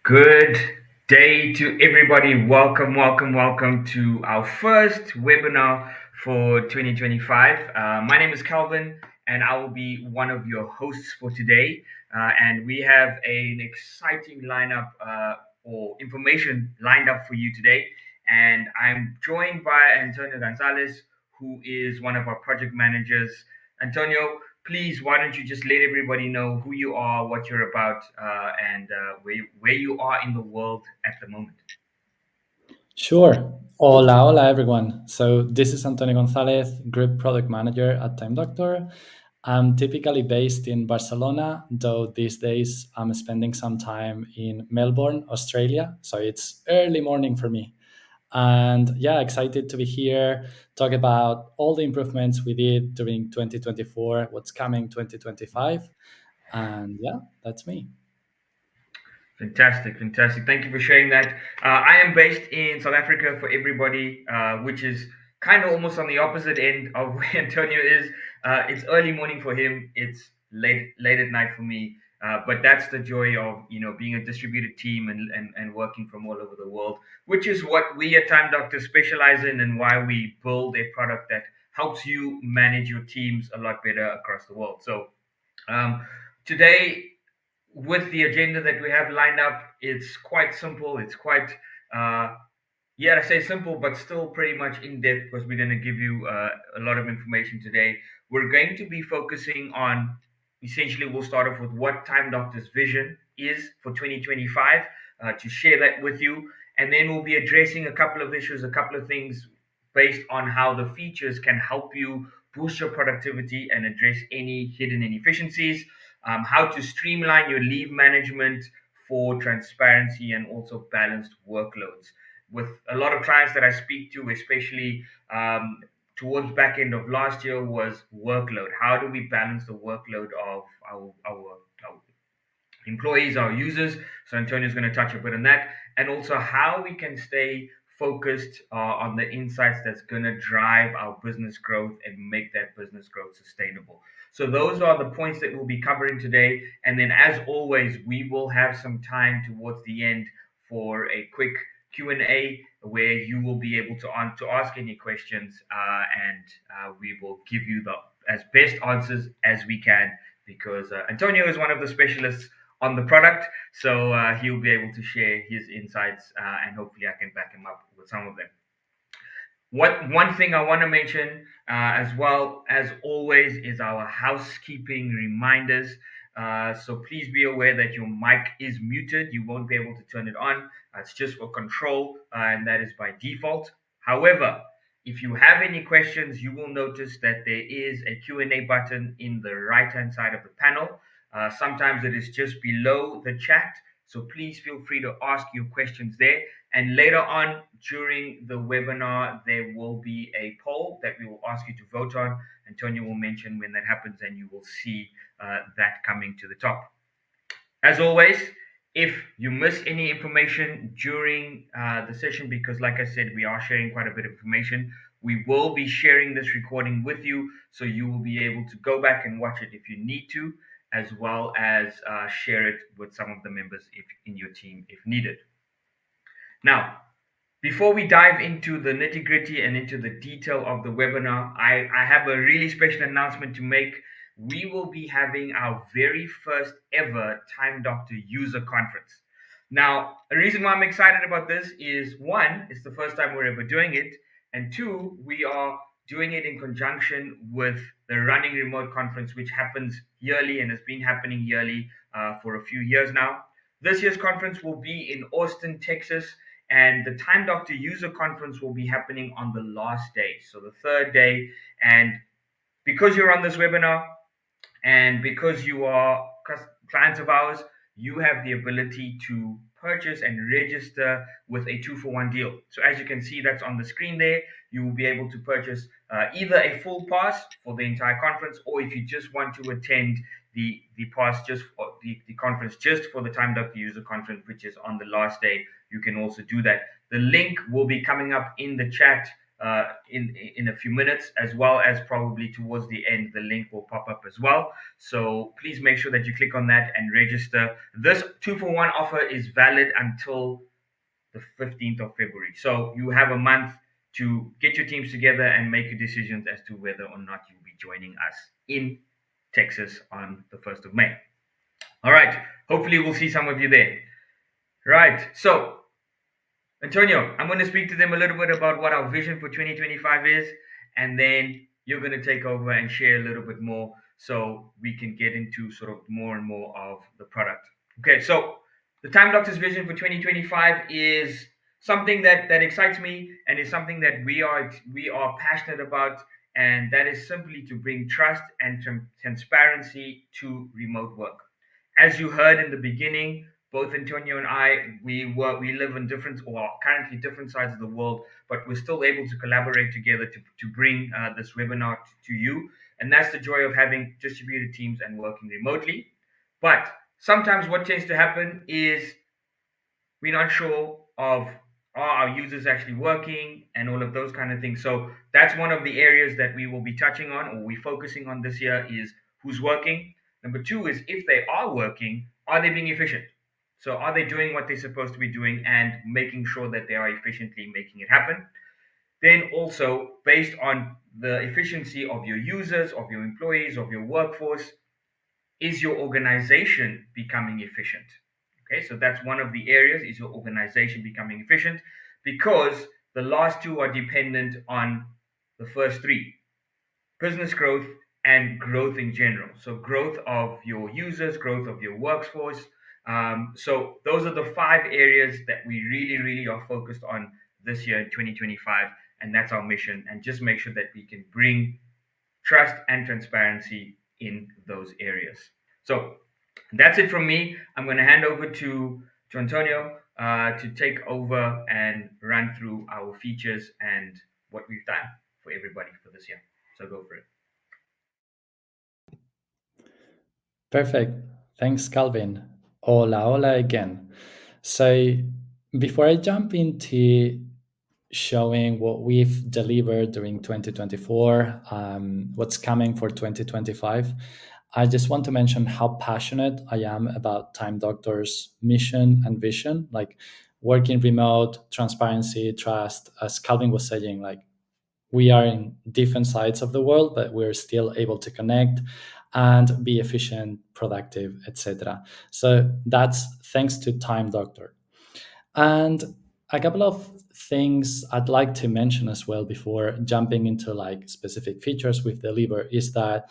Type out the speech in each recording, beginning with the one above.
Good day to everybody. Welcome, welcome, welcome to our first webinar for 2025. My name is Calvin, and I will be one of your hosts for today. And we have an exciting lineup or information lined up for you today. And I'm joined by Antonio Gonzalez, who is one of our project managers. Antonio, please, why don't you just let everybody know who you are, what you're about, and where you are in the world at the moment? Sure. Hola, hola, everyone. So this is Antonio Gonzalez, Group Product Manager at Time Doctor. I'm typically based in Barcelona, though these days I'm spending some time in Melbourne, Australia. So it's early morning for me. And yeah, excited to be here, talk about all the improvements we did during 2024, what's coming 2025. And yeah, that's me. Fantastic, fantastic. Thank you for sharing that. I am based in South Africa for everybody, which is kind of almost on the opposite end of where Antonio is. It's early morning for him. It's late at night for me. But that's the joy of being a distributed team and working from all over the world, which is what we at Time Doctor specialize in and why we build a product that helps you manage your teams a lot better across the world. So um, today, with the agenda that we have lined up, it's quite simple. It's quite, I say simple, but still pretty much in depth because we're going to give you a lot of information today. We're going to be focusing on essentially, we'll start off with what Time Doctor's vision is for 2025 to share that with you. And then we'll be addressing a couple of issues, a couple of things based on how the features can help you boost your productivity and address any hidden inefficiencies, how to streamline your leave management for transparency and also balanced workloads. With a lot of clients that I speak to, especially towards back end of last year, was workload. How do we balance the workload of our employees, our users? So Antonio's going to touch a bit on that, and also how we can stay focused on the insights that's going to drive our business growth and make that business growth sustainable. So those are the points that we'll be covering today. And then, as always, we will have some time towards the end for a quick Q&A where you will be able to ask any questions, and we will give you the as best answers as we can, because Antonio is one of the specialists on the product. So he'll be able to share his insights, and hopefully I can back him up with some of them. What one thing I want to mention, as well as always, is our housekeeping reminders. So please be aware that your mic is muted. You won't be able to turn it on. It's just for control, and that is by default. However, if you have any questions, you will notice that there is a Q&A button in the right-hand side of the panel. Sometimes it is just below the chat. So please feel free to ask your questions there. And later on during the webinar, there will be a poll that we will ask you to vote on. Antonio will mention when that happens, and you will see that coming to the top. As always, if you miss any information during the session, because like I said, we are sharing quite a bit of information, we will be sharing this recording with you, so you will be able to go back and watch it if you need to, as well as share it with some of the members if in your team if needed. Now, before we dive into the nitty gritty and into the detail of the webinar, I have a really special announcement to make. We will be having our very first ever Time Doctor user conference. Now, the reason why I'm excited about this is one, it's the first time we're ever doing it, and two, we are doing it in conjunction with the Running Remote Conference, which happens yearly and has been happening yearly for a few years now. This year's conference will be in Austin, Texas, and the Time Doctor user conference will be happening on the last day, so the third day. And because you're on this webinar and because you are clients of ours, you have the ability to purchase and register with a two for one deal. So as you can see, that's on the screen there. You will be able to purchase either a full pass for the entire conference, or if you just want to attend the pass just for the conference, just for the Time Doctor user conference, which is on the last day, you can also do that. The link will be coming up in the chat in a few minutes, as well as probably towards the end, the link will pop up as well. So please make sure that you click on that and register. This 2-for-1 offer is valid until the 15th of February. So you have a month to get your teams together and make your decisions as to whether or not you'll be joining us in Texas on the 1st of May. All right. Hopefully, we'll see some of you there. Right. So, Antonio, I'm going to speak to them a little bit about what our vision for 2025 is, and then you're going to take over and share a little bit more so we can get into sort of more and more of the product. Okay, so the Time Doctor's vision for 2025 is something that excites me and is something that we are passionate about, and that is simply to bring trust and transparency to remote work. As you heard in the beginning, both Antonio and I, we live in different or currently different sides of the world, but we're still able to collaborate together to bring this webinar to you. And that's the joy of having distributed teams and working remotely. But sometimes what tends to happen is we're not sure of are our users actually working and all of those kind of things. So that's one of the areas that we will be touching on or we're focusing on this year is who's working. Number two is if they are working, are they being efficient? So are they doing what they're supposed to be doing and making sure that they are efficiently making it happen? Then also based on the efficiency of your users, of your employees, of your workforce, is your organization becoming efficient? Okay, so that's one of the areas. Is your organization becoming efficient? Because the last two are dependent on the first three: business growth and growth in general. So growth of your users, growth of your workforce. So those are the five areas that we really are focused on this year in 2025, and that's our mission. And just make sure that we can bring trust and transparency in those areas. So that's it from me. I'm going to hand over to Antonio to take over and run through our features and what we've done for everybody for this year. So go for it. Perfect. Thanks, Calvin. Hola, hola again. So, before I jump into showing what we've delivered during 2024, what's coming for 2025, I just want to mention how passionate I am about Time Doctor's mission and vision, like working remote, transparency, trust. As Calvin was saying, like we are in different sides of the world, but we're still able to connect and be efficient, productive, etc. So that's thanks to Time Doctor. And a couple of things I'd like to mention as well before jumping into like specific features we've delivered is that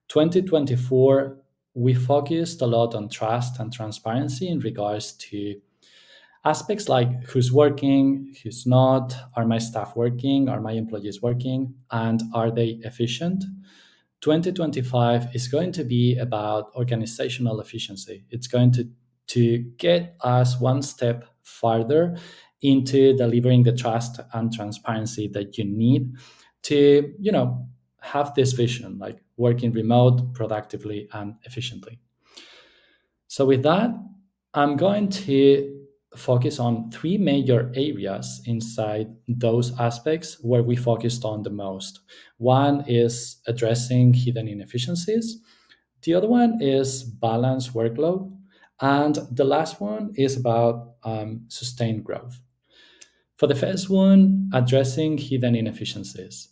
2024 we focused a lot on trust and transparency in regards to aspects like who's working, who's not, are my staff working, are my employees working, and are they efficient? 2025 is going to be about organizational efficiency. It's going to get us one step farther into delivering the trust and transparency that you need to, have this vision, like working remote, productively, and efficiently. So with that, I'm going to focus on three major areas inside those aspects where we focused on the most. One is addressing hidden inefficiencies. The other one is balance workload. And the last one is about sustained growth. For the first one, addressing hidden inefficiencies.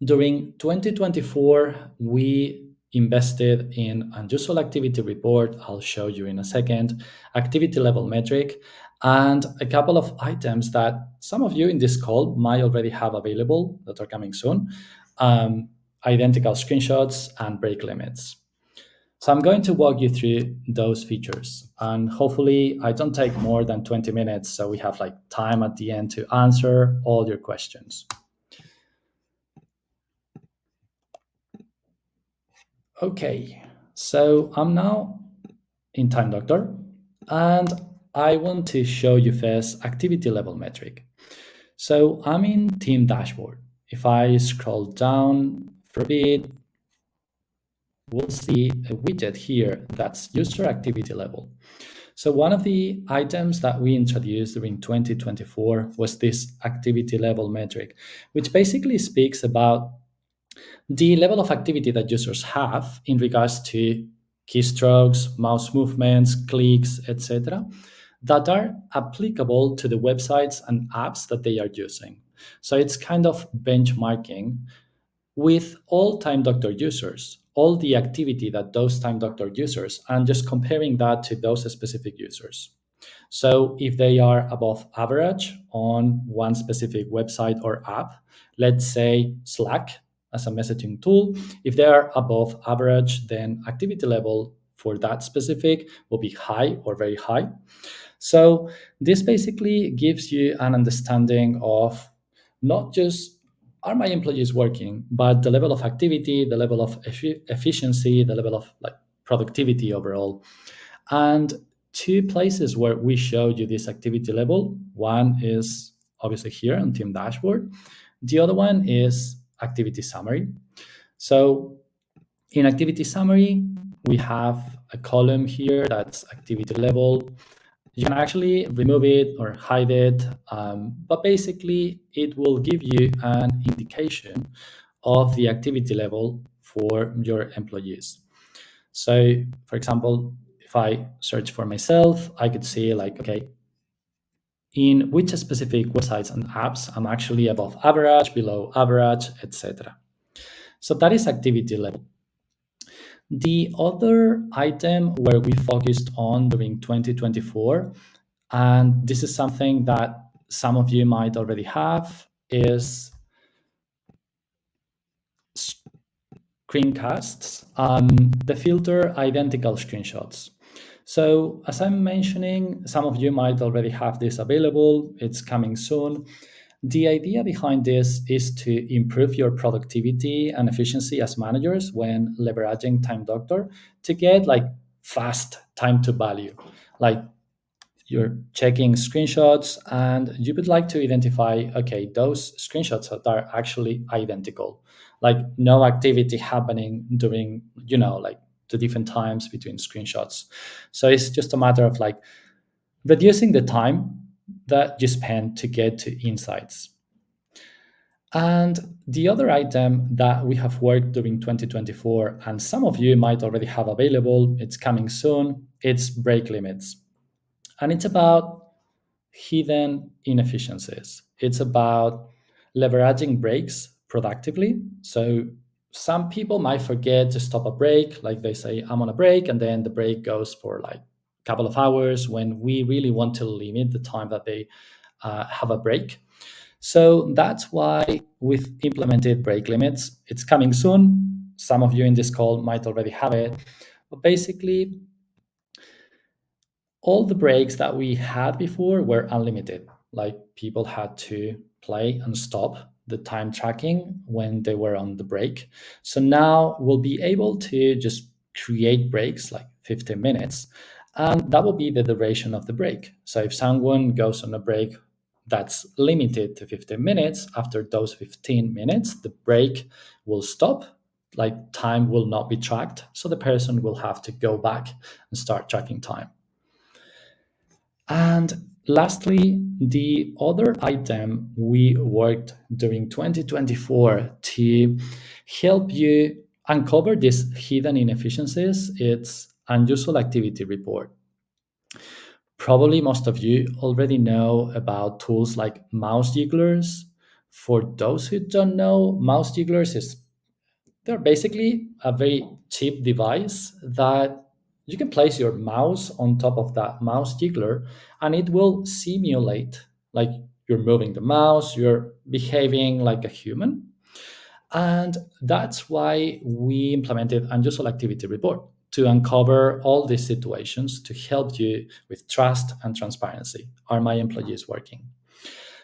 During 2024, we invested in unusual activity report, I'll show you in a second, activity level metric, and a couple of items that some of you in this call might already have available that are coming soon, identical screenshots and break limits. So I'm going to walk you through those features, and hopefully I don't take more than 20 minutes, so we have like time at the end to answer all your questions. Okay, so I'm now in Time Doctor, and I want to show you first activity level metric. So I'm in Team Dashboard. If I scroll down for a bit, we'll see a widget here that's user activity level. So one of the items that we introduced during 2024 was this activity level metric, which basically speaks about the level of activity that users have in regards to keystrokes, mouse movements, clicks, etc., that are applicable to the websites and apps that they are using. So it's kind of benchmarking with all Time Doctor users, all the activity that those Time Doctor users, and just comparing that to those specific users. So if they are above average on one specific website or app, let's say Slack as a messaging tool, if they are above average, then activity level for that specific will be high or very high. So this basically gives you an understanding of not just are my employees working, but the level of activity, the level of efficiency, the level of like productivity overall. And two places where we showed you this activity level, one is obviously here on Team Dashboard. The other one is activity summary. So in activity summary, we have a column here that's activity level. You can actually remove it or hide it, but basically it will give you an indication of the activity level for your employees. So, for example, if I search for myself, I could see like, okay, in which specific websites and apps I'm actually above average, below average, etc. So that is activity level. The other item where we focused on during 2024, and this is something that some of you might already have, is screencasts, the filter identical screenshots. So as I'm mentioning, some of you might already have this available. It's coming soon. The idea behind this is to improve your productivity and efficiency as managers when leveraging Time Doctor to get like fast time to value. Like you're checking screenshots and you would like to identify, okay, those screenshots that are actually identical, like no activity happening during, like the different times between screenshots. So it's just a matter of like reducing the time that you spend to get to insights. And the other item that we have worked during 2024, and some of you might already have available, it's coming soon, it's break limits. And it's about hidden inefficiencies. It's about leveraging breaks productively. So some people might forget to stop a break, like they say, I'm on a break, and then the break goes for like a couple of hours when we really want to limit the time that they have a break. So that's why we've implemented break limits. It's coming soon. Some of you in this call might already have it. But basically, all the breaks that we had before were unlimited. Like people had to play and stop the time tracking when they were on the break. So now we'll be able to just create breaks like 15 minutes, and that will be the duration of the break. So if someone goes on a break that's limited to 15 minutes, after those 15 minutes, the break will stop. Like time will not be tracked. So the person will have to go back and start tracking time. And lastly, the other item we worked during 2024 to help you uncover these hidden inefficiencies, it's unusual activity report. Probably most of you already know about tools like mouse jigglers. For those who don't know, mouse jigglers is they're basically a very cheap device that you can place your mouse on top of that mouse jiggler and it will simulate like you're moving the mouse, you're behaving like a human. And that's why we implemented Unusual Activity Report to uncover all these situations to help you with trust and transparency. Are my employees working?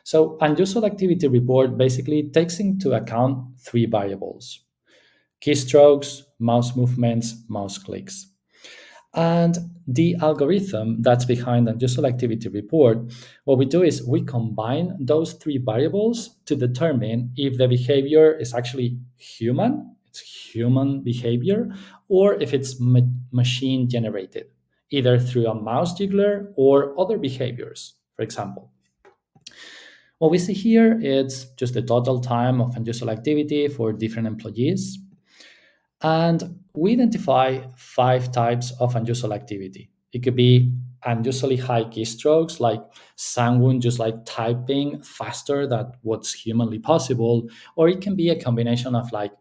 So, Unusual Activity Report basically takes into account three variables: keystrokes, mouse movements, mouse clicks. And the algorithm that's behind the unusual activity report, what we do is we combine those three variables to determine if the behavior is actually human, it's human behavior, or if it's machine generated, either through a mouse jiggler or other behaviors. For example, what we see here is just the total time of unusual activity for different employees. And we identify 5 types of unusual activity. It could be unusually high keystrokes, like someone just like typing faster than what's humanly possible, or it can be a combination of like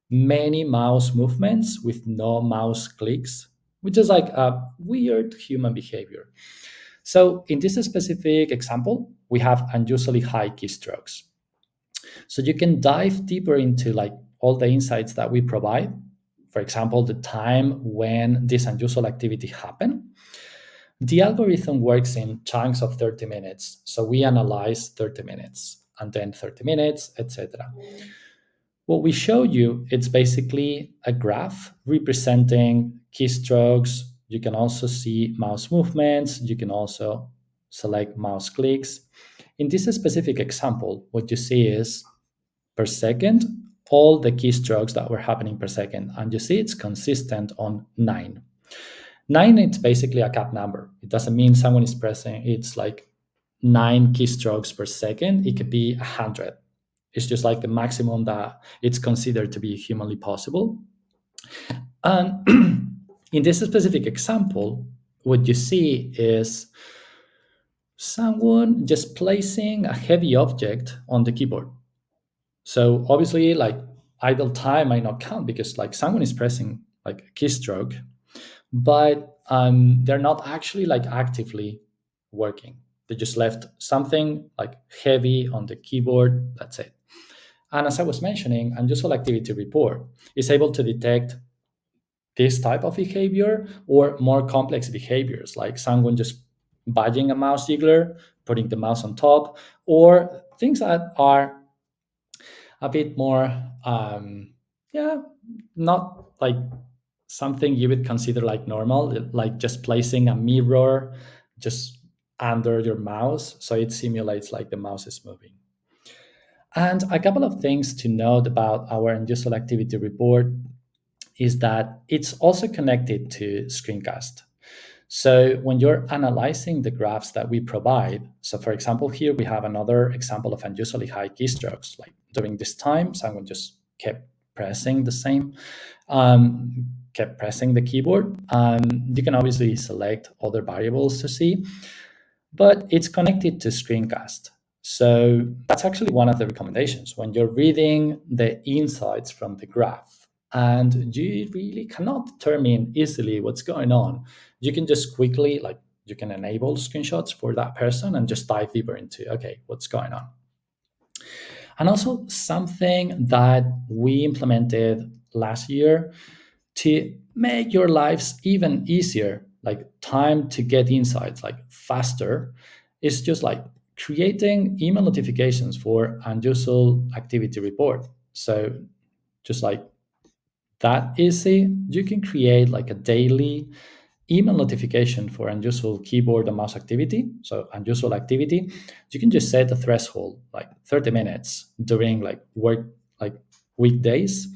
many mouse movements with no mouse clicks, which is like a weird human behavior. So in this specific example, we have unusually high keystrokes. So you can dive deeper into like all the insights that we provide. For example, the time when this unusual activity happened. The algorithm works in chunks of 30 minutes. So we analyze 30 minutes and then 30 minutes, etc. What we show you, it's basically a graph representing keystrokes. You can also see mouse movements. You can also select mouse clicks. In this specific example, what you see is per second, all the keystrokes that were happening per second. And you see it's consistent on 9. 9, it's basically a cap number. It doesn't mean someone is pressing, it's like 9 keystrokes per second. It could be 100. It's just like the maximum that it's considered to be humanly possible. And in this specific example, what you see is someone just placing a heavy object on the keyboard. So obviously, like idle time might not count because like someone is pressing like a keystroke, but they're not actually like actively working. They just left something like heavy on the keyboard. That's it. And as I was mentioning, unusual activity report is able to detect this type of behavior or more complex behaviors, like someone just buying a mouse jiggler, putting the mouse on top, or things that are a bit more, yeah, not like something you would consider like normal, like just placing a mirror just under your mouse so it simulates like the mouse is moving. And a couple of things to note about our unusual activity report is that it's also connected to Screencast. So when you're analyzing the graphs that we provide, so for example, here we have another example of unusually high keystrokes. Like during this time, someone just kept pressing the same, kept pressing the keyboard. You can obviously select other variables to see, but it's connected to Screencast. So that's actually one of the recommendations when you're reading the insights from the graph and you really cannot determine easily what's going on. You can just quickly, like, you can enable screenshots for that person and just dive deeper into, okay, what's going on. And also something that we implemented last year to make your lives even easier, like time to get insights like faster, is just like creating email notifications for unusual activity report. So just like that easy, you can create like a daily email notification for unusual keyboard and mouse activity. So unusual activity, you can just set a threshold like 30 minutes during like work, like weekdays.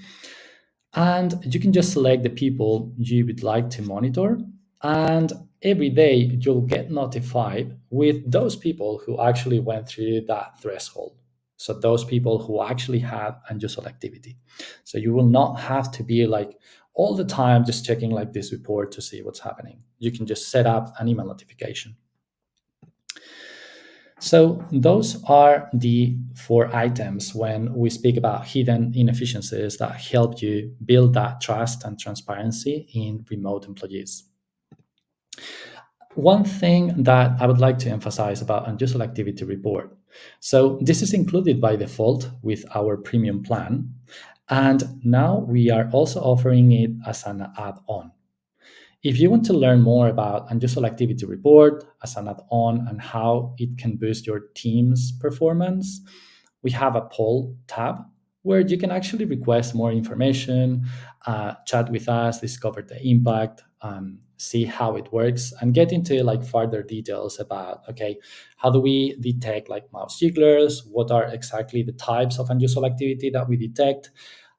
And you can just select the people you would like to monitor. And every day you'll get notified with those people who actually went through that threshold. So those people who actually had unusual activity. So you will not have to be like all the time just checking like this report to see what's happening. You can just set up an email notification. So those are the 4 items when we speak about hidden inefficiencies that help you build that trust and transparency in remote employees. One thing that I would like to emphasize about unusual activity report. So this is included by default with our premium plan. And now we are also offering it as an add-on. If you want to learn more about unusual activity report as an add-on and how it can boost your team's performance, we have a poll tab where you can actually request more information, chat with us, discover the impact, see how it works, and get into like further details about, okay, how do we detect like mouse jigglers? What are exactly the types of unusual activity that we detect?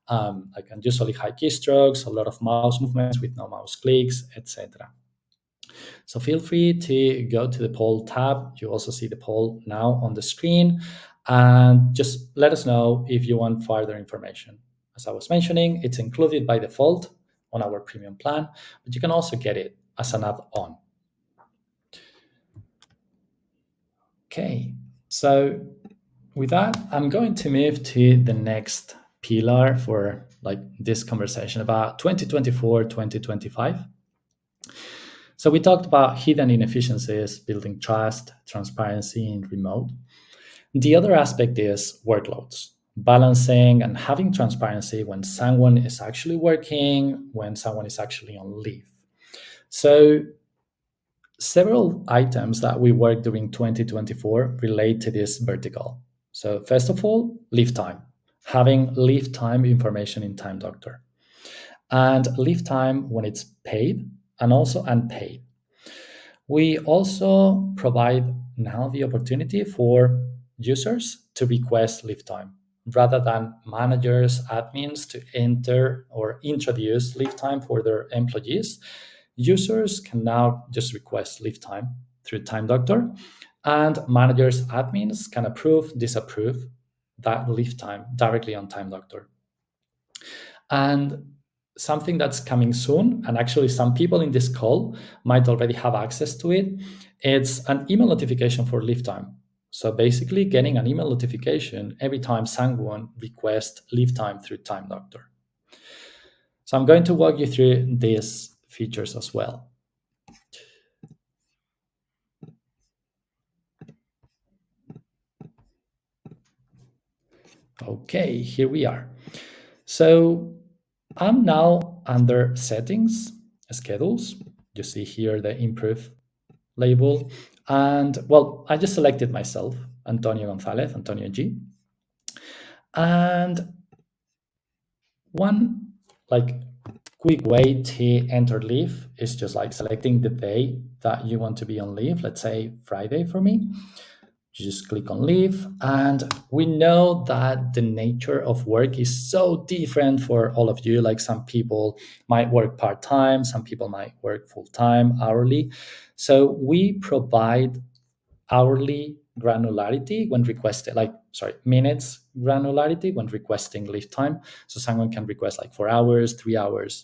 Like unusually high keystrokes, a lot of mouse movements with no mouse clicks, etc. So feel free to go to the poll tab. You also see the poll now on the screen, and just let us know if you want further information. As I was mentioning, it's included by default on our premium plan, but you can also get it as an add-on. Okay, so with that, I'm going to move to the next pillar for like this conversation about 2024, 2025. So we talked about hidden inefficiencies, building trust, transparency in remote. The other aspect is workloads, balancing and having transparency when someone is actually working, when someone is actually on leave. So several items that we worked during 2024 relate to this vertical. So first of all, leave time, having leave time information in Time Doctor, and leave time when it's paid and also unpaid. We also provide now the opportunity for users to request leave time rather than managers, admins to enter or introduce leave time for their employees. Users can now just request leave time through Time Doctor, and managers, admins can approve, disapprove that leave time directly on Time Doctor. And something that's coming soon, and actually some people in this call might already have access to it, it's an email notification for leave time. So basically getting an email notification every time someone requests leave time through Time Doctor. So I'm going to walk you through these features as well. Okay, here we are. So I'm now under settings, schedules. You see here the improve label. And well, I just selected myself, Antonio Gonzalez, Antonio G. And one like quick way to enter leave is just like selecting the day that you want to be on leave. Let's say Friday for me. You just click on leave, and we know that the nature of work is so different for all of you. Like some people might work part-time, some people might work full-time, hourly. So we provide hourly granularity when requested, minutes granularity when requesting leave time. So someone can request like 4 hours, 3 hours.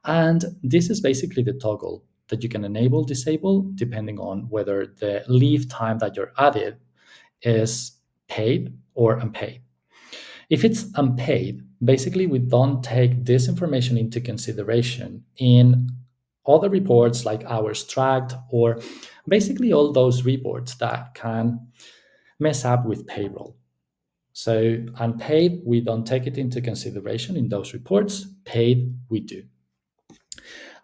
And this is basically the toggle that you can enable, disable, depending on whether the leave time that you're added is paid or unpaid. If it's unpaid, basically we don't take this information into consideration in other reports like hours tracked, or basically all those reports that can mess up with payroll. So unpaid, we don't take it into consideration in those reports. Paid, we do.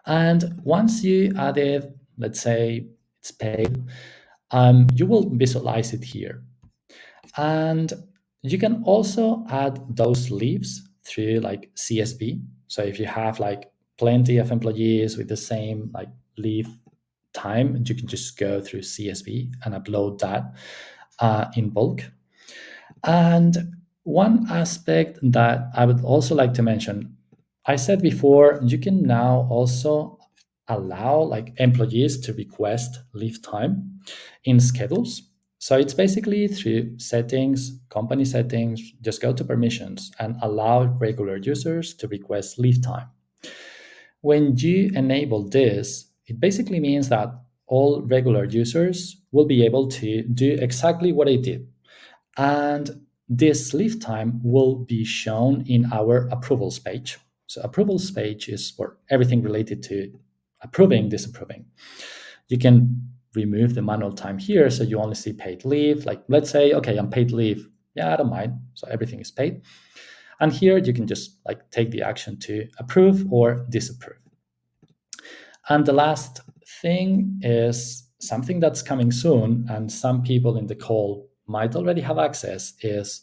And once you added, let's say it's paid, you will visualize it here. And you can also add those leaves through like CSV. So if you have like plenty of employees with the same like leave time, you can just go through CSV and upload that in bulk. And one aspect that I would also like to mention, I said before, you can now also allow like employees to request leave time in schedules. So it's basically through settings, company settings, just go to permissions and allow regular users to request leave time. When you enable this, it basically means that all regular users will be able to do exactly what I did. And this leave time will be shown in our approvals page. So approvals page is for everything related to approving, disapproving. You can remove the manual time here, so you only see paid leave. Like let's say, okay, unpaid leave. Yeah, I don't mind. So everything is paid. And here you can just like take the action to approve or disapprove. And the last thing is something that's coming soon, and some people in the call might already have access, is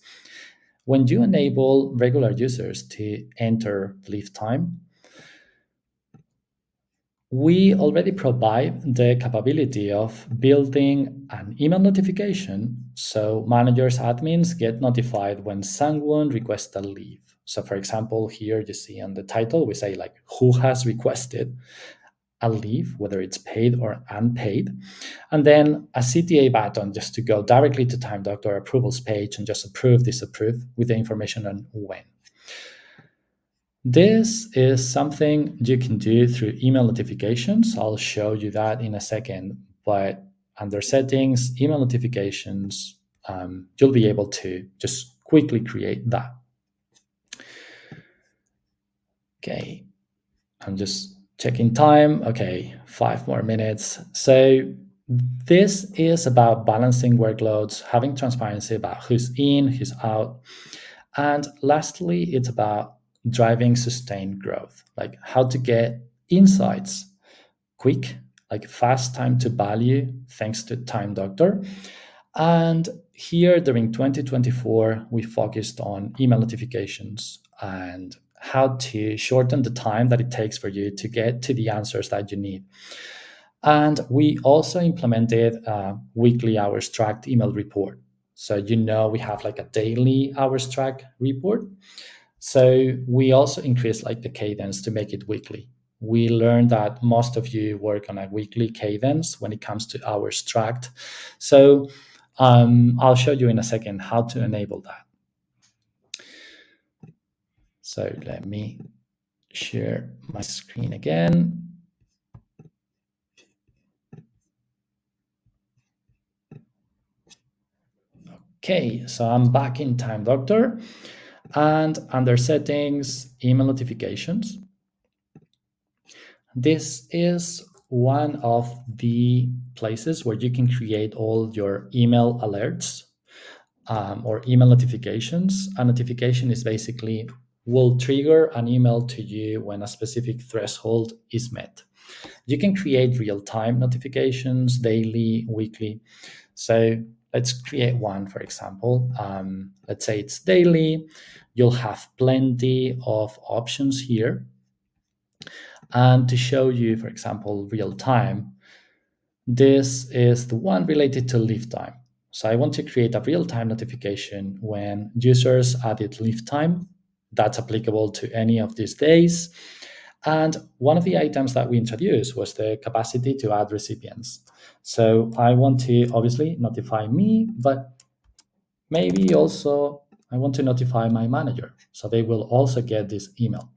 when you enable regular users to enter leave time, we already provide the capability of building an email notification so managers, admins get notified when someone requests a leave. So for example, here you see on the title, we say like who has requested, a leave, whether it's paid or unpaid, and then a CTA button just to go directly to Time Doctor approvals page and just approve, disapprove with the information on when. This is something you can do through email notifications. I'll show you that in a second, but under settings, email notifications, you'll be able to just quickly create that. Okay, I'm just checking time. Okay, 5 more minutes. So this is about balancing workloads, having transparency about who's in, who's out. And lastly, it's about driving sustained growth, like how to get insights quick, like fast time to value, thanks to Time Doctor. And here during 2024, we focused on email notifications and how to shorten the time that it takes for you to get to the answers that you need. And we also implemented a weekly hours tracked email report. So, we have like a daily hours track report. So we also increased like the cadence to make it weekly. We learned that most of you work on a weekly cadence when it comes to hours tracked. So I'll show you in a second how to enable that. So let me share my screen again. Okay, so I'm back in Time Doctor, and under settings, email notifications. This is one of the places where you can create all your email alerts or email notifications. A notification is basically will trigger an email to you when a specific threshold is met. You can create real-time notifications, daily, weekly. So let's create one, for example. Let's say it's daily. You'll have plenty of options here. And to show you, for example, real time, this is the one related to leave time. So I want to create a real-time notification when users added leave time. That's applicable to any of these days. And one of the items that we introduced was the capacity to add recipients. So I want to obviously notify me, but maybe also I want to notify my manager. So they will also get this email.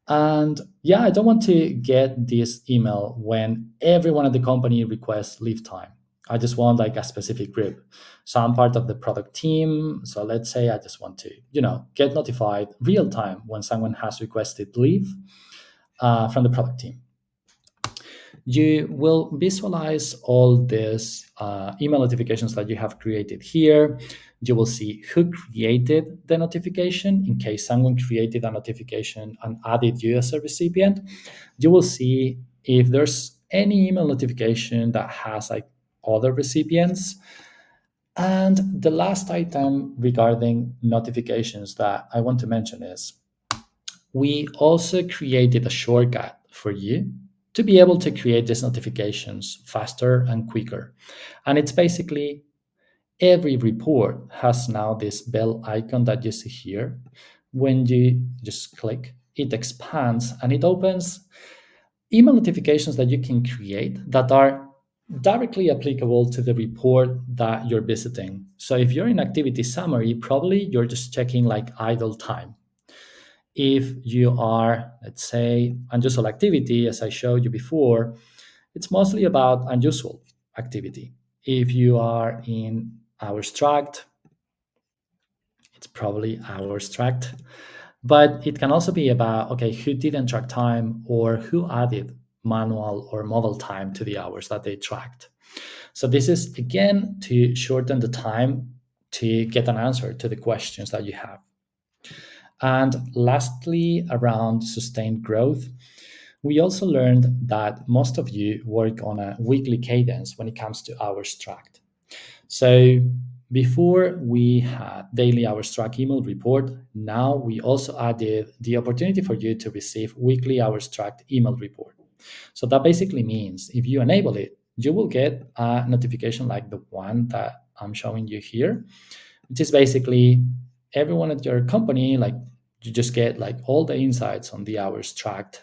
And yeah, I don't want to get this email when everyone at the company requests leave time. I just want like a specific group. So I'm part of the product team. So let's say I just want to, get notified real time when someone has requested leave from the product team. You will visualize all these email notifications that you have created here. You will see who created the notification in case someone created a notification and added you as a recipient. You will see if there's any email notification that has like other recipients. And the last item regarding notifications that I want to mention is we also created a shortcut for you to be able to create these notifications faster and quicker. And it's basically every report has now this bell icon that you see here. When you just click, it expands and it opens email notifications that you can create that are directly applicable to the report that you're visiting. So if you're in activity summary, probably you're just checking like idle time. If you are, let's say, unusual activity, as I showed you before, it's mostly about unusual activity. If you are in hours tracked, it's probably hours tracked. But it can also be about, okay, who didn't track time or who added manual or mobile time to the hours that they tracked. So this is, again, to shorten the time to get an answer to the questions that you have. And lastly, around sustained growth, we also learned that most of you work on a weekly cadence when it comes to hours tracked. So before we had daily hours track email report, now we also added the opportunity for you to receive weekly hours tracked email report. So that basically means if you enable it, you will get a notification like the one that I'm showing you here, which is basically everyone at your company, like you just get like all the insights on the hours tracked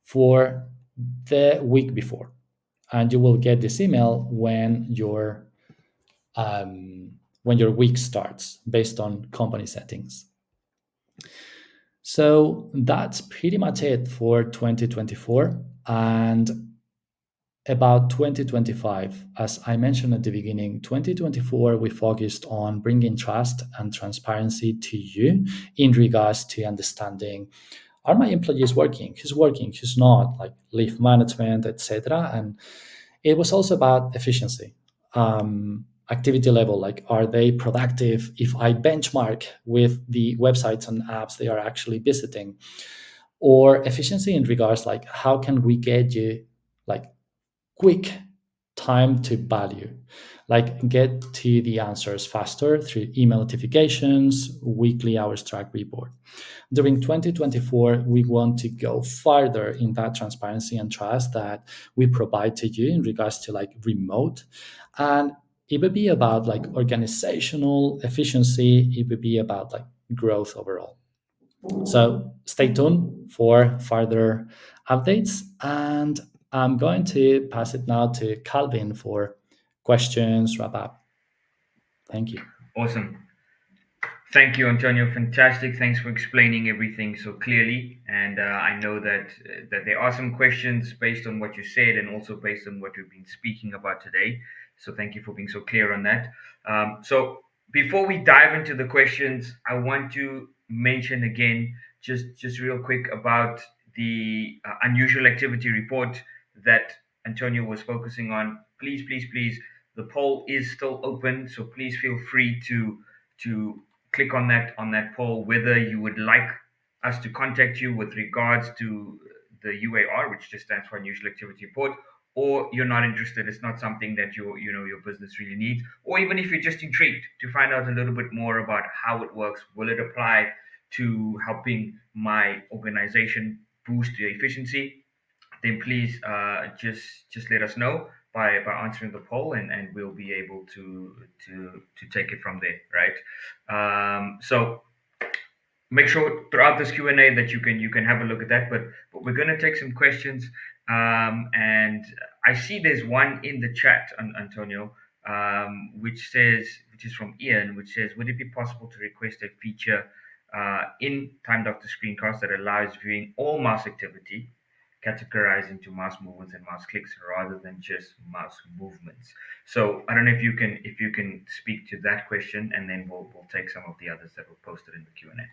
for the week before, and you will get this email when your week starts based on company settings. So that's pretty much it for 2024. And about 2025, as I mentioned at the beginning, 2024, we focused on bringing trust and transparency to you in regards to understanding, are my employees working, who's working, who's not, like leave management, etc. And it was also about efficiency, activity level, like are they productive if I benchmark with the websites and apps they are actually visiting, or efficiency in regards like how can we get you like quick time to value, like get to the answers faster through email notifications, weekly hours track report. During 2024, we want to go farther in that transparency and trust that we provide to you in regards to like remote. And it would be about like organizational efficiency, it would be about like growth overall. So stay tuned for further updates. And I'm going to pass it now to Calvin for questions, wrap up. Thank you. Awesome. Thank you, Antonio. Fantastic. Thanks for explaining everything so clearly. And I know that there are some questions based on what you said, and also based on what we've been speaking about today. So thank you for being so clear on that. So before we dive into the questions, I want to mention again, just real quick, about the unusual activity report that Antonio was focusing on. Please, please, please. The poll is still open, so please feel free to click on that poll whether you would like us to contact you with regards to the UAR, which just stands for Unusual Activity Report, or you're not interested. It's not something that your business really needs, or even if you're just intrigued to find out a little bit more about how it works, will it apply to helping my organization boost their efficiency? Then please just let us know by answering the poll, and we'll be able to take it from there, right? So make sure throughout this Q&A that you can have a look at that. But we're going to take some questions, and I see there's one in the chat, Antonio, which is from Ian, which says, would it be possible to request a feature in Time Doctor Screencast that allows viewing all mouse activity categorized into mouse movements and mouse clicks rather than just mouse movements? So I don't know if you can speak to that question, and then we'll take some of the others that were posted in the Q&A.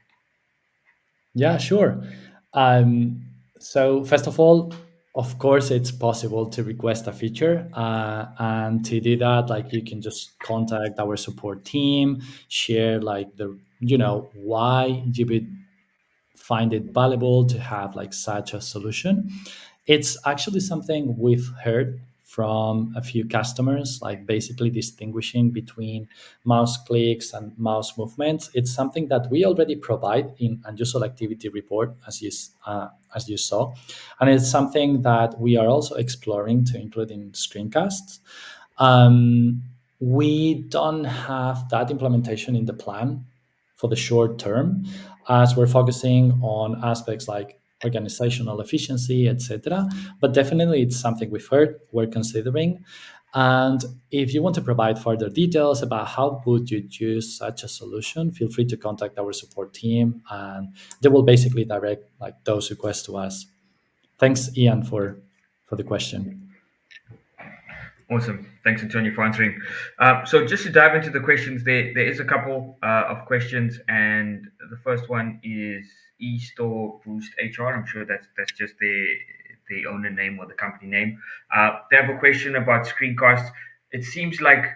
Yeah, sure. So first of all, of course, it's possible to request a feature, and to do that, like you can just contact our support team, share like the why you would find it valuable to have like such a solution. It's actually something we've heard from a few customers, like basically distinguishing between mouse clicks and mouse movements. It's something that we already provide in unusual activity report, as you saw, and it's something that we are also exploring to include in screencasts. Um, we don't have that implementation in the plan for the short term, as we're focusing on aspects like organizational efficiency, etc. But definitely, it's something we've heard, we're considering. And if you want to provide further details about how would you use such a solution, feel free to contact our support team, and they will basically direct like those requests to us. Thanks, Ian, for the question. Awesome. Thanks, Antonio, for answering. So just to dive into the questions, there is a couple of questions, and the first one is eStore Boost HR. I'm sure that's just the owner name or the company name. They have a question about screencasts. It seems like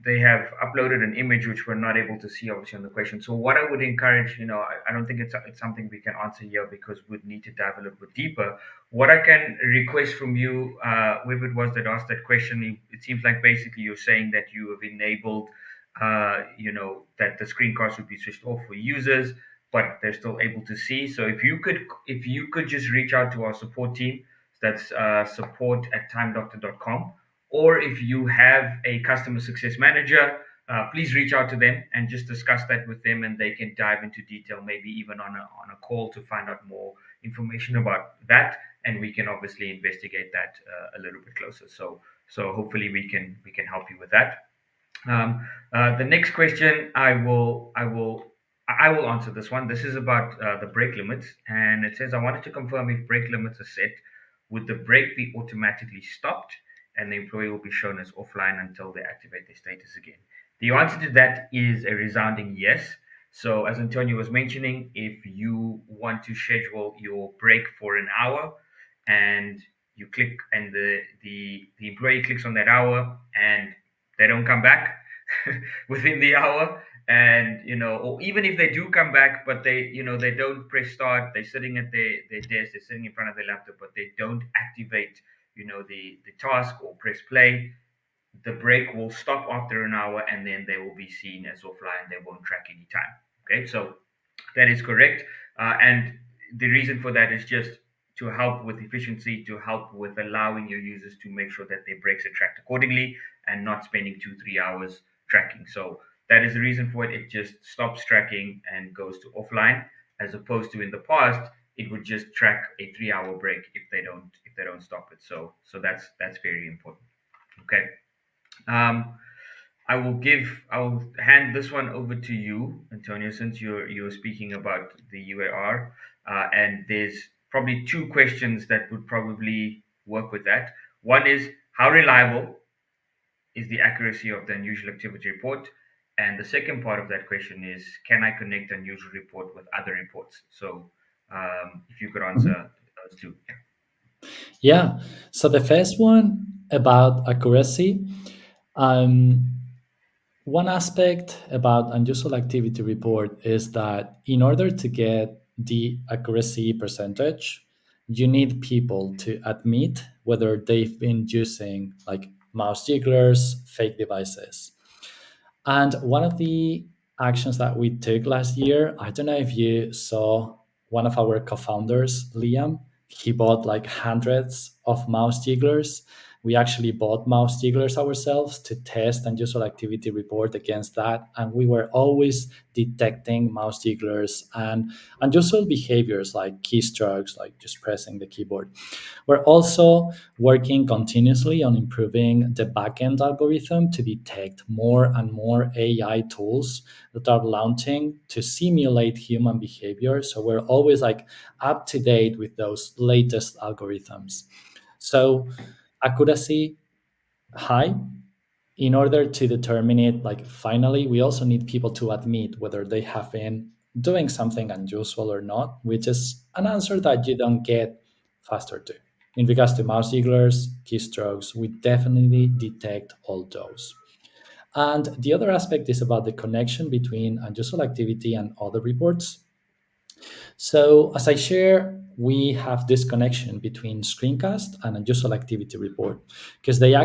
they have uploaded an image which we're not able to see obviously on the question. So what I would encourage, I don't think it's something we can answer here because we'd need to dive a little bit deeper. What I can request from you, whoever it was that asked that question, it seems like basically you're saying that you have enabled, that the screencast would be switched off for users, but they're still able to see. So if you could just reach out to our support team, that's support@timedoctor.com, or if you have a customer success manager, please reach out to them and just discuss that with them, and they can dive into detail, maybe even on a call, to find out more information about that, and we can obviously investigate that a little bit closer. So hopefully we can help you with that. The next question, I will answer this one. This is about the brake limits, and it says, I wanted to confirm if brake limits are set, would the brake be automatically stopped, and the employee will be shown as offline until they activate their status again? The answer to that is a resounding yes. So, as Antonio was mentioning, if you want to schedule your break for an hour, and you click, and the employee clicks on that hour, and they don't come back within the hour, and or even if they do come back, but they don't press start, they're sitting at their desk, they're sitting in front of their laptop, but they don't activate the task or press play, the break will stop after an hour, and then they will be seen as offline. They won't track any time. Okay, so that is correct. And the reason for that is just to help with efficiency, to help with allowing your users to make sure that their breaks are tracked accordingly and not spending 2 3 hours tracking. So that is the reason for it. It just stops tracking and goes to offline, as opposed to in the past it would just track a 3 hour break if they don't stop it. So that's very important. Okay. Um, I will hand this one over to you, Antonio, since you're speaking about the UAR, and there's probably two questions that would probably work with that. One is, how reliable is the accuracy of the unusual activity report? And the second part of that question is, can I connect unusual report with other reports? So if you could answer Mhm. those two. Yeah. Yeah. So the first one about accuracy. Um, One aspect about unusual activity report is that in order to get the accuracy percentage, you need people to admit whether they've been using like mouse jigglers, fake devices. And one of the actions that we took last year, I don't know if you saw one of our co founders, Liam, he bought like hundreds of mouse jigglers. We actually bought mouse jigglers ourselves to test and usual activity report against that. And we were always detecting mouse jigglers and unusual behaviors like keystrokes, like just pressing the keyboard. We're also working continuously on improving the backend algorithm to detect more and more AI tools that are launching to simulate human behavior. So we're always like up to date with those latest algorithms. So accuracy high. In order to determine it, like finally, we also need people to admit whether they have been doing something unusual or not, which is an answer that you don't get faster to. In regards to mouse jigglers, keystrokes, we definitely detect all those. And the other aspect is about the connection between unusual activity and other reports. So, as I share, we have this connection between screencast and unusual activity report because they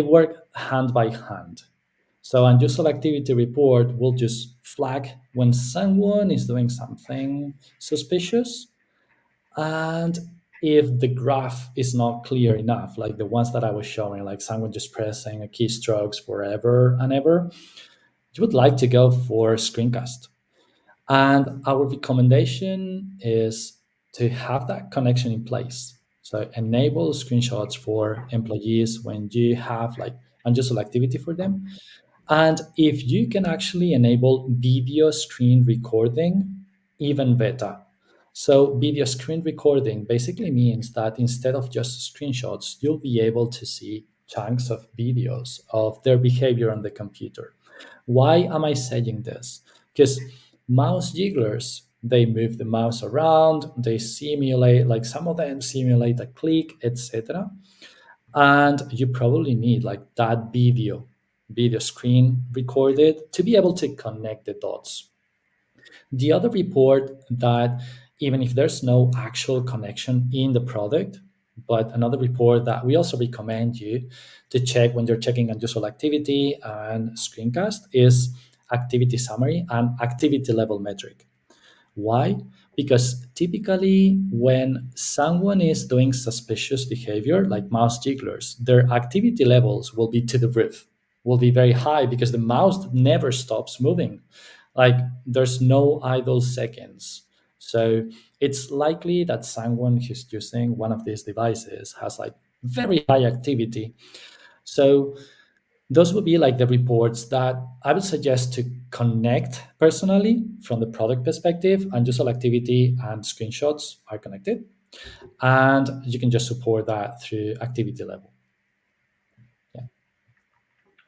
work hand by hand. So, unusual activity report will just flag when someone is doing something suspicious, and if the graph is not clear enough, like the ones that I was showing, like someone just pressing a keystrokes forever and ever, you would like to go for screencast. And our recommendation is to have that connection in place. So enable screenshots for employees when you have like unusual activity for them. And if you can actually enable video screen recording, even better. So, video screen recording basically means that instead of just screenshots, you'll be able to see chunks of videos of their behavior on the computer. Why am I saying this? Because mouse jigglers, they move the mouse around, they simulate, like some of them simulate a click, etc. And you probably need like that video screen recorded to be able to connect the dots. The other report that even if there's no actual connection in the product, but another report that we also recommend you to check when you're checking unusual activity and screencast is activity summary and activity level metric. Why? Because typically, when someone is doing suspicious behavior, like mouse jigglers, their activity levels will be to the roof, will be very high because the mouse never stops moving. Like there's no idle seconds. So it's likely that someone who's using one of these devices has like very high activity. So those would be like the reports that I would suggest to connect personally from the product perspective, and user activity and screenshots are connected. And you can just support that through activity level. Yeah.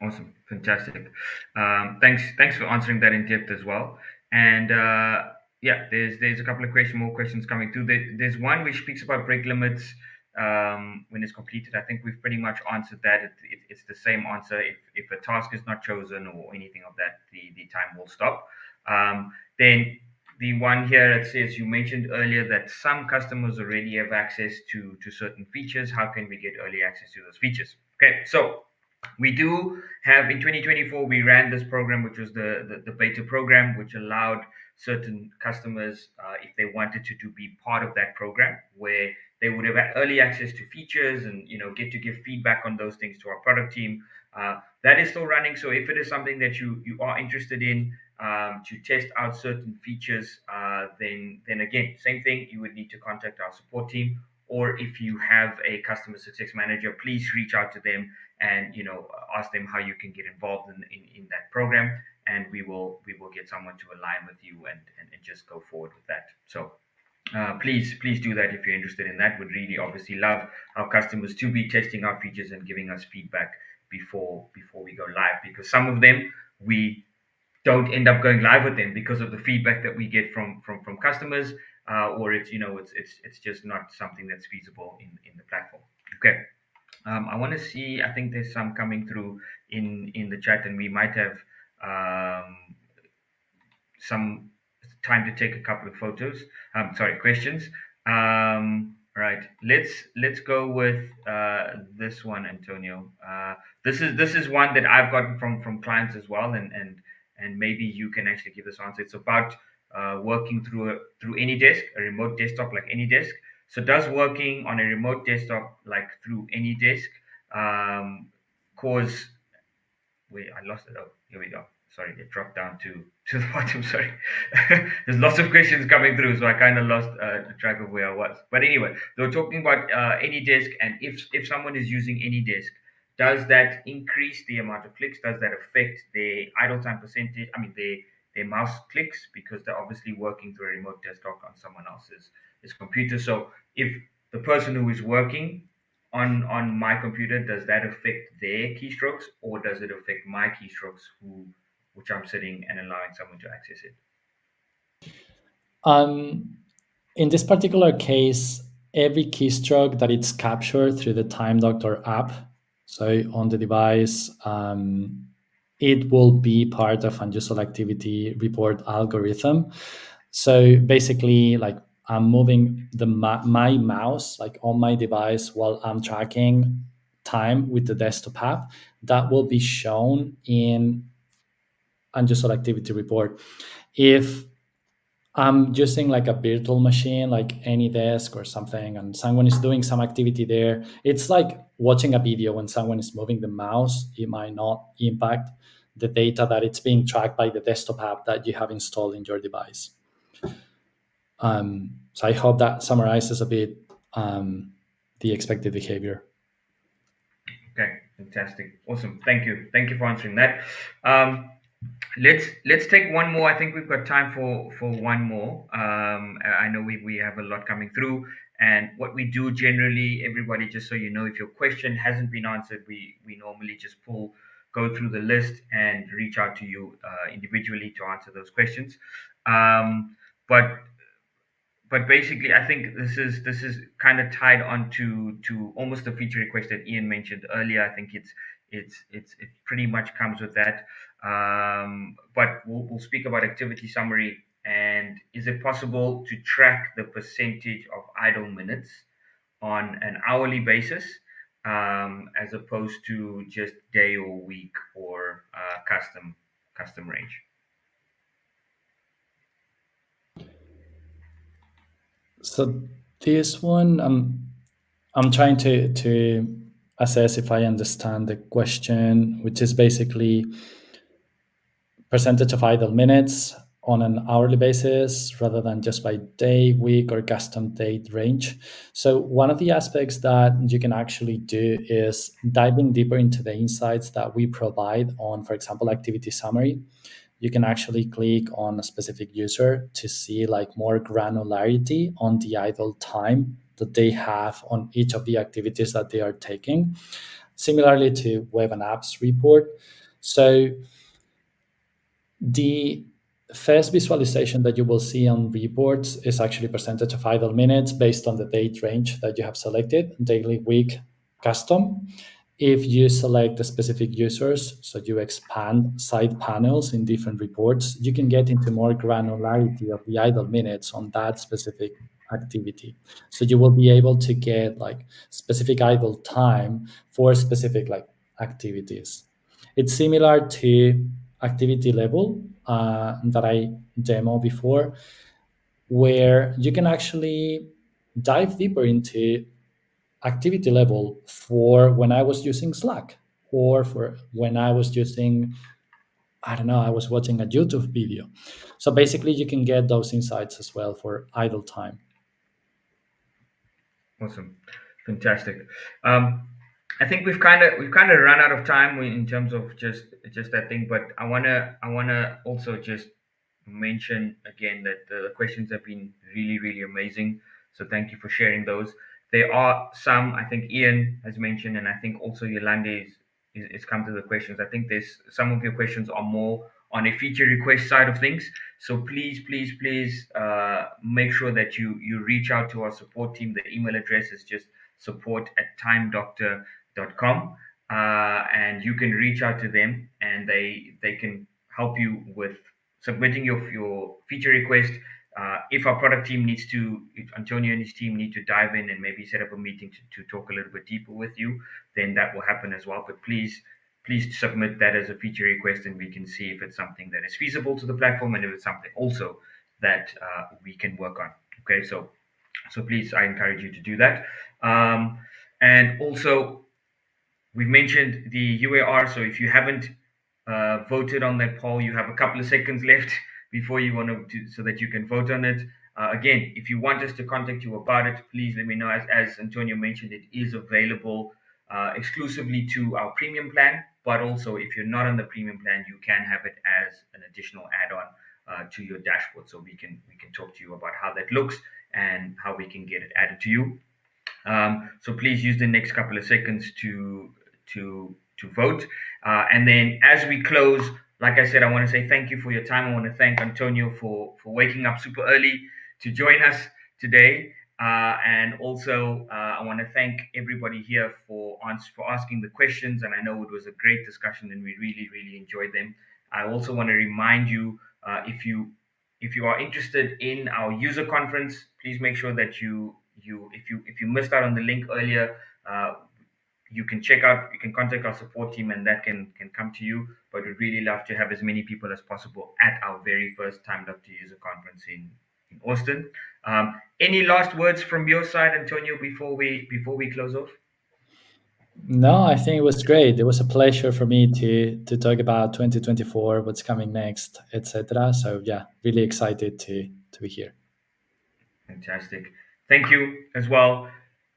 Awesome, fantastic. Thanks for answering that in depth as well. And yeah, there's a couple of more questions coming through. There's one which speaks about break limits when it's completed. I think we've pretty much answered that. It's the same answer. If a task is not chosen or anything of that, the time will stop. Then the one here it says you mentioned earlier that some customers already have access to certain features. How can we get early access to those features? Okay, so we do have in 2024 we ran this program which was the beta program which allowed certain customers if they wanted to be part of that program where they would have early access to features and get to give feedback on those things to our product team. That is still running, so if it is something that you are interested in to test out certain features, then again same thing, you would need to contact our support team, or if you have a customer success manager, please reach out to them and ask them how you can get involved in that program, and we will get someone to align with you and just go forward with that. So please do that if you're interested in that. Would really obviously love our customers to be testing our features and giving us feedback before we go live, because some of them we don't end up going live with them because of the feedback that we get from customers, or it's just not something that's feasible in the platform. Okay. I want to see. I think there's some coming through in the chat, and we might have um, some time to take a couple of photos. Sorry, questions. Right. Let's go with this one, Antonio. This is one that I've gotten from clients as well, and maybe you can actually give this answer. It's about working through AnyDesk, a remote desktop like AnyDesk. So does working on a remote desktop like through AnyDesk cause, wait, I lost it. Oh, here we go. Sorry, it dropped down to the bottom. Sorry, there's lots of questions coming through, so I kind of lost track of where I was. But anyway, they were talking about AnyDesk, and if someone is using AnyDesk, does that increase the amount of clicks? Does that affect the idle time percentage? I mean, their mouse clicks, because they're obviously working through a remote desktop on someone else's computer. So if the person who is working on my computer, does that affect their keystrokes, or does it affect my keystrokes which I'm sitting and allowing someone to access it? In this particular case, every keystroke that it's captured through the Time Doctor app, so on the device, it will be part of unusual activity report algorithm. So basically, like I'm moving my mouse like on my device while I'm tracking time with the desktop app. That will be shown in unusual activity report. If I'm using like a virtual machine, like AnyDesk or something, and someone is doing some activity there, it's like watching a video. When someone is moving the mouse, it might not impact the data that it's being tracked by the desktop app that you have installed in your device. So I hope that summarizes a bit the expected behavior. Okay, fantastic, awesome. Thank you for answering that. Let's take one more. I think we've got time for one more. I know we have a lot coming through, and what we do generally, everybody, just so you know, if your question hasn't been answered, we normally just go through the list and reach out to you individually to answer those questions. But basically, I think this is kind of tied on to almost the feature request that Ian mentioned earlier. I think it pretty much comes with that. But we'll speak about activity summary, and is it possible to track the percentage of idle minutes on an hourly basis, as opposed to just day or week or custom range? So this one, I'm trying to assess if I understand the question, which is basically percentage of idle minutes on an hourly basis rather than just by day, week, or custom date range. So, one of the aspects that you can actually do is diving deeper into the insights that we provide on, for example, activity summary. You can actually click on a specific user to see like more granularity on the idle time that they have on each of the activities that they are taking, similarly to web and apps report. So the first visualization that you will see on reports is actually percentage of idle minutes based on the date range that you have selected, daily, week, custom. If you select the specific users, so you expand side panels in different reports, you can get into more granularity of the idle minutes on that specific activity. So you will be able to get like specific idle time for specific like activities. It's similar to activity level that I demo before, where you can actually dive deeper into activity level for when I was using Slack or for when I was using, I don't know, I was watching a YouTube video. So basically, you can get those insights as well for idle time. Awesome, fantastic. Um, I think we've kind of run out of time in terms of just that thing, but I wanna also just mention again that the questions have been really really amazing. So thank you for sharing those. There are some I think Ian has mentioned, and I think also Yolande is come to the questions. I think there's some of your questions are more on a feature request side of things. So please make sure that you reach out to our support team. The email address is just support@timedoctor.com, and you can reach out to them, and they can help you with submitting your feature request. If our product team needs to, if Antonio and his team need to dive in and maybe set up a meeting to talk a little bit deeper with you, then that will happen as well. But please submit that as a feature request, and we can see if it's something that is feasible to the platform, and if it's something also that we can work on. Okay, so please, I encourage you to do that. And also, we've mentioned the UAR. So if you haven't voted on that poll, you have a couple of seconds left before you want to, so that you can vote on it. Again, if you want us to contact you about it, please let me know. As Antonio mentioned, it is available exclusively to our premium plan. But also, if you're not on the premium plan, you can have it as an additional add-on to your dashboard. So we can talk to you about how that looks and how we can get it added to you. So please use the next couple of seconds to vote. And then as we close, like I said, I want to say thank you for your time. I want to thank Antonio for waking up super early to join us today. And also, I want to thank everybody here for asking the questions. And I know it was a great discussion, and we really, really enjoyed them. I also want to remind you, if you are interested in our user conference, please make sure that if you missed out on the link earlier, uh, you can contact our support team, and that can come to you. But we'd really love to have as many people as possible at our very first Time Doctor user conference in Austin. Any last words from your side, Antonio, before we close off? No, I think it was great. It was a pleasure for me to talk about 2024, what's coming next, etc. So yeah, really excited to be here. Fantastic. Thank you as well.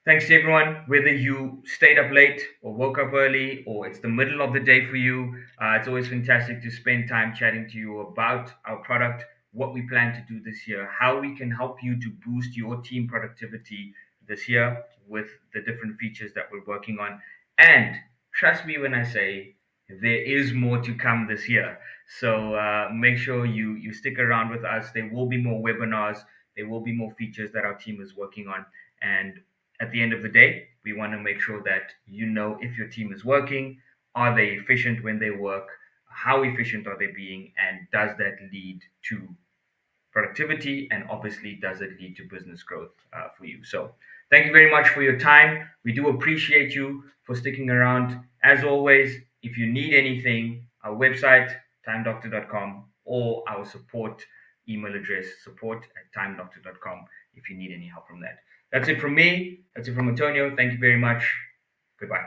Thanks to everyone, whether you stayed up late or woke up early or it's the middle of the day for you. It's always fantastic to spend time chatting to you about our product, what we plan to do this year, how we can help you to boost your team productivity this year with the different features that we're working on. And trust me when I say there is more to come this year. So make sure you stick around with us. There will be more webinars, there will be more features that our team is working on. And at the end of the day, we want to make sure that you know if your team is working, are they efficient when they work, how efficient are they being, and does that lead to productivity, and obviously does it lead to business growth for you. So thank you very much for your time. We do appreciate you for sticking around. As always, if you need anything, our website timedoctor.com, or our support email address support@timedoctor.com, if you need any help from that. That's it from me. That's it from Antonio. Thank you very much. Goodbye.